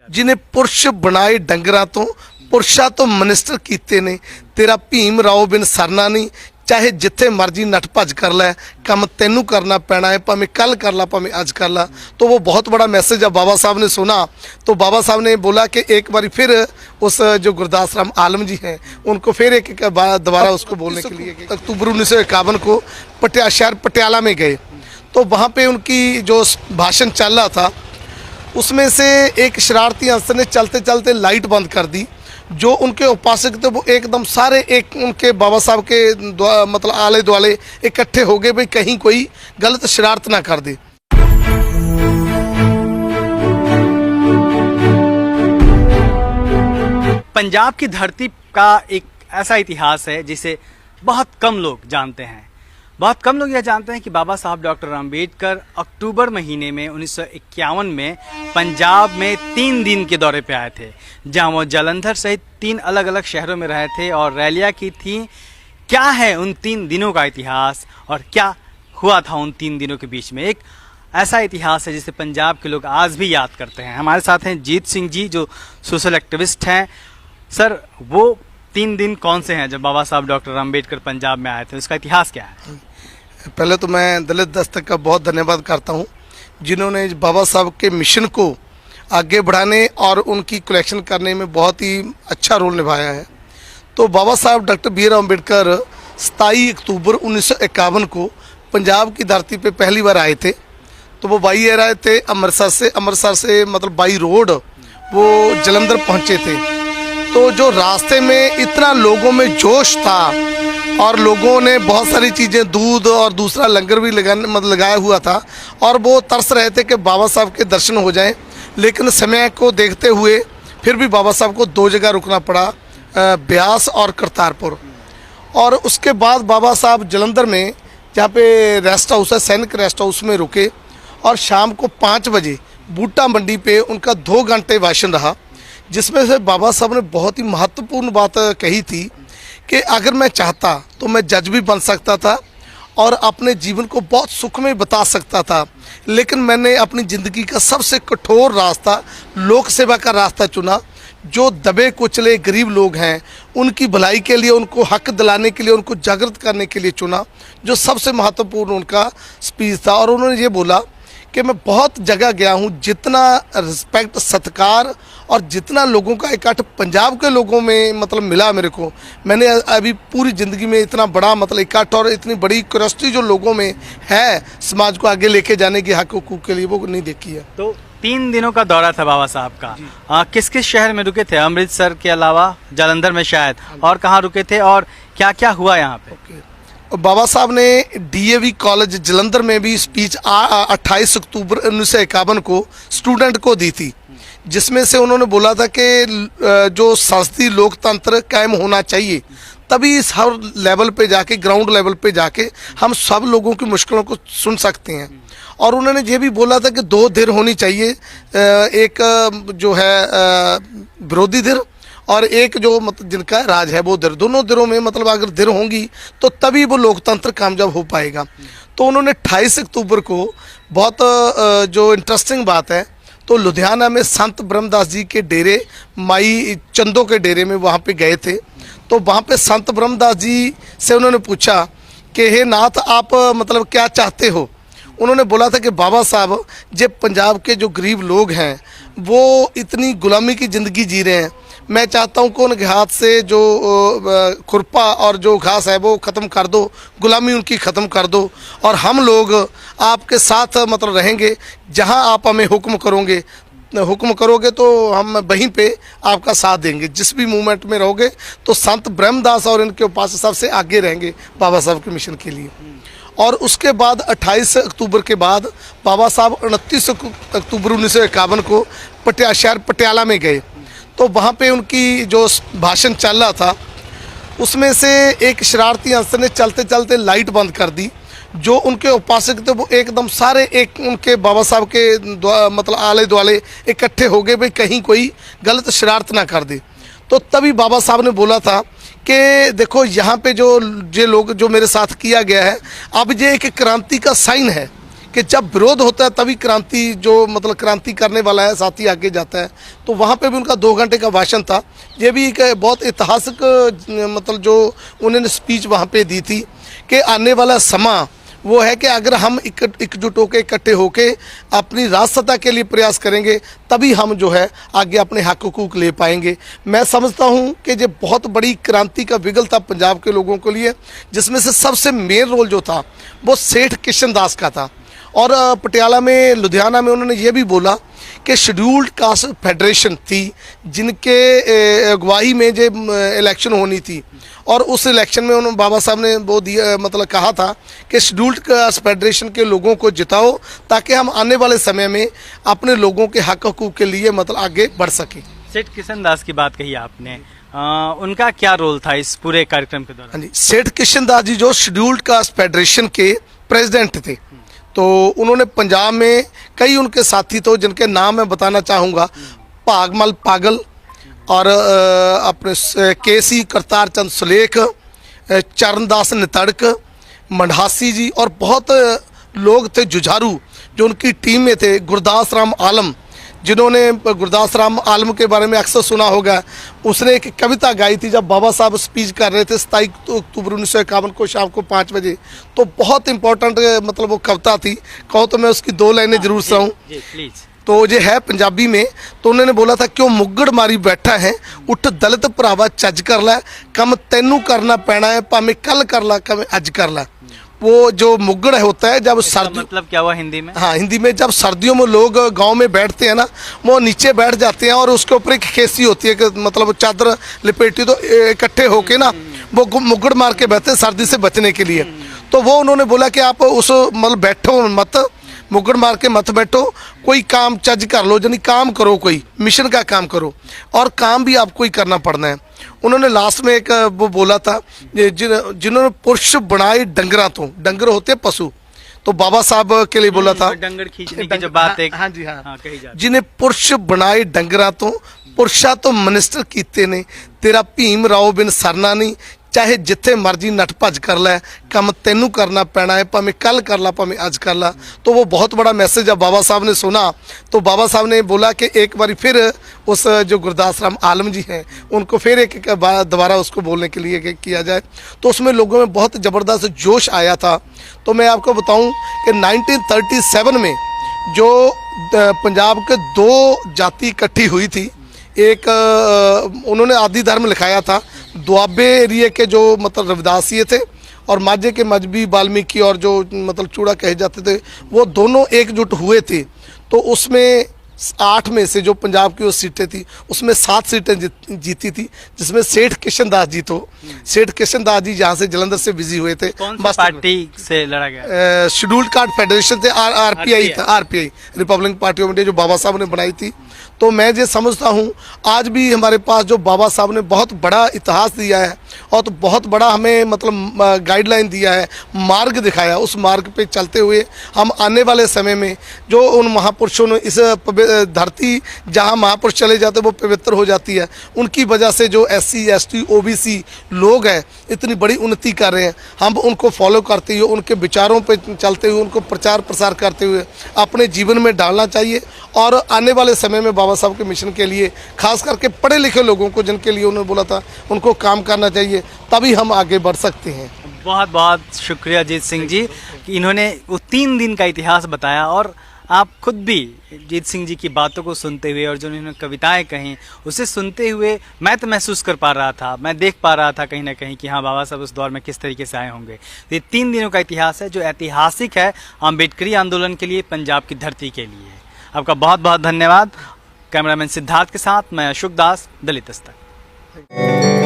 जिन्हें पुरुष बनाए डंगरा तो पुरुषा तो मिनिस्टर कीते ने। तेरा भीम राव बिन सरना नहीं, चाहे जिथे मर्जी नट भज कर लै, काम तेनू करना पैना है, भावें कल कर ला भावें अज कर ला। तो वो बहुत बड़ा मैसेज जब बाबा साहब ने सुना तो बाबा साहब ने बोला कि एक बार फिर उस जो गुरदास राम आलम जी हैं उनको फिर एक दोबारा उसको बोलने के लिए अक्टूबर 1951 को शहर पटियाला में गए। तो वहाँ पे उनकी जो भाषण चल रहा था उसमें से एक शरारती अंसर ने चलते चलते लाइट बंद कर दी। जो उनके उपासक थे वो एकदम सारे एक उनके बाबा साहब के मतलब आले दुआले इकट्ठे हो गए भाई कहीं कोई गलत शरारत ना कर दे। पंजाब की धरती का एक ऐसा इतिहास है जिसे बहुत कम लोग जानते हैं। बहुत कम लोग यह जानते हैं कि बाबा साहब डॉक्टर अम्बेडकर अक्टूबर महीने में 1951 में पंजाब में 3 दिन के दौरे पे आए थे, जहां वो जालंधर सहित 3 अलग अलग शहरों में रहे थे और रैलियां की थी। क्या है उन 3 दिनों का इतिहास और क्या हुआ था उन 3 दिनों के बीच में? एक ऐसा इतिहास है जिसे पंजाब के लोग आज भी याद करते हैं। हमारे साथ हैं जीत सिंह जी जो सोशल एक्टिविस्ट हैं। सर, वो 3 दिन कौन से हैं जब बाबा साहब डॉक्टर अम्बेडकर पंजाब में आए थे, उसका इतिहास क्या है? पहले तो मैं दलित दस्तक का बहुत धन्यवाद करता हूं जिन्होंने बाबा साहब के मिशन को आगे बढ़ाने और उनकी कलेक्शन करने में बहुत ही अच्छा रोल निभाया है। तो बाबा साहब डॉक्टर बी आर अम्बेडकर 27 अक्टूबर 1951 को पंजाब की धरती पे पहली बार आए थे। तो वो बाई एयर आए थे अमृतसर से मतलब बाई रोड वो जलंधर पहुंचे थे। तो जो रास्ते में इतना लोगों में जोश था और लोगों ने बहुत सारी चीज़ें दूध और दूसरा लंगर भी लगाया हुआ था और वो तरस रहे थे कि बाबा साहब के दर्शन हो जाएं। लेकिन समय को देखते हुए फिर भी बाबा साहब को 2 जगह रुकना पड़ा, ब्यास और करतारपुर। और उसके बाद बाबा साहब जलंधर में जहाँ पे रेस्ट हाउस है सैनिक रेस्ट हाउस में रुके और शाम को 5 बजे बूटा मंडी पे उनका 2 घंटे भाषण रहा, जिसमें से बाबा साहब ने बहुत ही महत्वपूर्ण बात कही थी कि अगर मैं चाहता तो मैं जज भी बन सकता था और अपने जीवन को बहुत सुख में बता सकता था, लेकिन मैंने अपनी ज़िंदगी का सबसे कठोर रास्ता लोक सेवा का रास्ता चुना। जो दबे कुचले गरीब लोग हैं उनकी भलाई के लिए, उनको हक दिलाने के लिए, उनको जागृत करने के लिए चुना, जो सबसे महत्वपूर्ण उनका स्पीच था। और उन्होंने ये बोला कि मैं बहुत जगह गया हूँ, जितना रिस्पेक्ट सत्कार और जितना लोगों का इकट्ठ पंजाब के लोगों में मतलब मिला मेरे को, मैंने अभी पूरी ज़िंदगी में इतना बड़ा मतलब इकट्ठ और इतनी बड़ी क्यूरियोसिटी जो लोगों में है समाज को आगे लेके जाने की हक हुकूक के लिए, वो नहीं देखी है। तो 3 दिनों का दौरा था बाबा साहब का। किस किस शहर में रुके थे? अमृतसर के अलावा जालंधर में शायद, और कहाँ रुके थे और क्या क्या हुआ यहाँ पे? बाबा साहब ने डीएवी कॉलेज जलंधर में भी स्पीच 28 अक्टूबर 1951 को स्टूडेंट को दी थी, जिसमें से उन्होंने बोला था कि जो संसदीय लोकतंत्र कायम होना चाहिए, तभी इस हर लेवल पे जाके, ग्राउंड लेवल पे जाके हम सब लोगों की मुश्किलों को सुन सकते हैं। और उन्होंने ये भी बोला था कि 2 धिर होनी चाहिए, एक जो है विरोधी धिर और एक जो मतलब जिनका राज है वो धिर। दोनों धिरों में मतलब अगर धिर होंगी तो तभी वो लोकतंत्र कामयाब हो पाएगा। तो उन्होंने 28 अक्टूबर को बहुत जो इंटरेस्टिंग बात है, तो लुधियाना में संत ब्रह्मदास जी के डेरे माई चंदो के डेरे में वहाँ पे गए थे। तो वहाँ पे संत ब्रह्मदास जी से उन्होंने पूछा कि हे नाथ, आप मतलब क्या चाहते हो? उन्होंने बोला था कि बाबा साहब, जब पंजाब के जो गरीब लोग हैं वो इतनी गुलामी की ज़िंदगी जी रहे हैं, मैं चाहता हूँ कि उनके हाथ से जो खुरपा और जो घास है वो ख़त्म कर दो, गुलामी उनकी ख़त्म कर दो और हम लोग आपके साथ मतलब रहेंगे। जहाँ आप हमें हुक्म करोगे तो हम वहीं पे आपका साथ देंगे। जिस भी मूवमेंट में रहोगे तो संत ब्रह्मदास और इनके उपासक सबसे आगे रहेंगे बाबा साहब के मिशन के लिए। और उसके बाद 28 अक्टूबर के बाद बाबा साहब 29 अक्टूबर 1951 को शहर पटियाला में गए। तो वहाँ पे उनकी जो भाषण चल रहा था उसमें से एक शरारती अंसर ने चलते चलते लाइट बंद कर दी। जो उनके उपासक थे वो एकदम सारे एक उनके बाबा साहब के मतलब आले दुआले इकट्ठे हो गए भाई कहीं कोई गलत शरारत ना कर दे। तो तभी बाबा साहब ने बोला था कि देखो यहाँ पे जो ये लोग जो मेरे साथ किया गया है, अब ये एक क्रांति का साइन है कि जब विरोध होता है तभी क्रांति जो मतलब क्रांति करने वाला है साथी आगे जाता है। तो वहाँ पे भी उनका 2 घंटे का भाषण था। ये भी एक बहुत ऐतिहासिक मतलब जो उन्होंने स्पीच वहाँ पे दी थी कि आने वाला समा वो है कि अगर हम एकजुट होकर इकट्ठे होकर अपनी राष्ट्रता के लिए प्रयास करेंगे तभी हम जो है आगे अपने हक हुकूक ले पाएंगे। मैं समझता हूँ कि ये बहुत बड़ी क्रांति का विगल था पंजाब के लोगों के लिए, जिसमें से सबसे मेन रोल जो था वो सेठ किशन दास का था। और पटियाला में लुधियाना में उन्होंने ये भी बोला कि शेड्यूल्ड कास्ट फेडरेशन थी जिनके अगुवाई में जो इलेक्शन होनी थी, और उस इलेक्शन में उन्होंने बाबा साहब ने वो दिया मतलब कहा था कि शेड्यूल्ड कास्ट फेडरेशन के लोगों को जिताओ ताकि हम आने वाले समय में अपने लोगों के हक हकूक के लिए मतलब आगे बढ़ सकें। सेठ किशन दास की बात कही आपने, उनका क्या रोल था इस पूरे कार्यक्रम के दौरान? हाँ जी, सेठ किशन दास जी जो शेड्यूल्ड कास्ट फेडरेशन के प्रेसिडेंट थे, तो उन्होंने पंजाब में कई उनके साथी तो जिनके नाम मैं बताना चाहूँगा, भागमल पागल और अपने केसी करतार चंद सुलेख, चरणदास नितड़क, मंडासी जी और बहुत लोग थे जुझारू जो उनकी टीम में थे। गुरदास राम आलम, जिन्होंने गुरदास राम आलम के बारे में अक्सर सुना होगा, उसने एक कविता गाई थी जब बाबा साहब स्पीच कर रहे थे 27 अक्टूबर 1951 को शाम को 5 बजे। तो बहुत इंपॉर्टेंट मतलब वो कविता थी, कहो तो मैं उसकी 2 लाइनें जरूर सुनाऊं। तो ये है पंजाबी में। तो उन्होंने बोला था क्यों मुगड़ मारी बैठा है, उठ दलित भरावा चज कर ला, कम तेनू करना पैना है भाਵੇਂ कल कर ला कम अज कर ला। वो जो मुगड़ होता है जब सर्दी, मतलब क्या हुआ हिंदी में? हाँ, हिंदी में जब सर्दियों में लोग गांव में बैठते हैं ना, वो नीचे बैठ जाते हैं और उसके ऊपर एक खेसी होती है कि मतलब चादर लिपेटी, तो इकट्ठे होके ना वो मुगड़ मार के बैठते हैं सर्दी से बचने के लिए। तो वो उन्होंने बोला कि आप उस मतलब बैठो मत, मुगड़ मार के मत बैठो, कोई काम चज कर लो, यानी काम करो, कोई मिशन का काम करो, और काम भी आपको ही करना पड़ना है। उन्होंने लास्ट में एक वो बोला था जिन्होंने पुरुष बनाए डंगरा तो, डंगर होते पशु, तो बाबा साहब के लिए बोला था डंगर खींचने की जो बात है। हाँ जी, हाँ, कही जाती। जिन्हें पुरुष बनाए डंगरा तो, पुरुषा तो मिनिस्टर कीते ने, तेरा भीम राव बिन सरना नहीं, चाहे जिथे मर्जी नट भज कर लै, कम तेनू करना पैना है भाਵੇਂ कल कर ला भाਵੇਂ अज कर ला। तो वो बहुत बड़ा मैसेज जब बाबा साहब ने सुना तो बाबा साहब ने बोला कि एक बार फिर उस जो गुरदास राम आलम जी हैं उनको फिर एक दोबारा उसको बोलने के लिए किया जाए। तो उसमें लोगों में बहुत ज़बरदस्त जोश आया था। तो मैं आपको बताऊं कि 1937 में जो पंजाब के 2 जाति इकट्ठी हुई थी, एक उन्होंने आदि धर्म लिखाया था, दुआबे एरिए के जो मतलब रविदासिये थे और माझे के मजहबी वाल्मीकि और जो मतलब चूड़ा कहे जाते थे, वो दोनों एकजुट हुए थे। तो उसमें 8 में से जो पंजाब की वो सीटें थी उसमें 7 सीटें जीती थी, जिसमें सेठ किशन दास जी, तो सेठ किशन दास जी यहाँ से जलंधर से बिजी हुए थे। कौन सी पार्टी से लड़ा गया? शेड्यूल्ड कार्ड फेडरेशन से आरपीआई था, RPI Republican party of India जो बाबा साहब ने बनाई थी। तो मैं ये समझता हूँ आज भी हमारे पास जो बाबा साहब ने बहुत बड़ा इतिहास दिया है और तो बहुत बड़ा हमें मतलब गाइडलाइन दिया है, मार्ग दिखाया, उस मार्ग पे चलते हुए हम आने वाले समय में जो उन महापुरुषों ने इस धरती जहाँ महापुरुष चले जाते वो पवित्र हो जाती है, उनकी वजह से जो SC ST OBC लोग हैं इतनी बड़ी उन्नति कर रहे हैं, हम उनको फॉलो करते हुए उनके विचारों पे चलते हुए उनको प्रचार प्रसार करते हुए अपने जीवन में डालना चाहिए। और आने वाले समय में बाबा साहब के मिशन के लिए खास करके पढ़े लिखे लोगों को जिनके लिए उन्होंने बोला था उनको काम करना चाहिए, तभी हम आगे बढ़ सकते हैं। बहुत बहुत शुक्रिया जीत सिंह जी कि इन्होंने वो 3 दिन का इतिहास बताया, और आप खुद भी जीत सिंह जी की बातों को सुनते हुए और जो इन्होंने कविताएं कहीं उसे सुनते हुए मैं तो महसूस कर पा रहा था, मैं देख पा रहा था कहीं ना कहीं कि हाँ बाबा साहब उस दौर में किस तरीके से आए होंगे। ये 3 दिनों का इतिहास है जो ऐतिहासिक है अम्बेडकरी आंदोलन के लिए, पंजाब की धरती के लिए। आपका बहुत बहुत धन्यवाद। कैमरामैन सिद्धार्थ के साथ मैं अशोक दास, दलित दस्तक।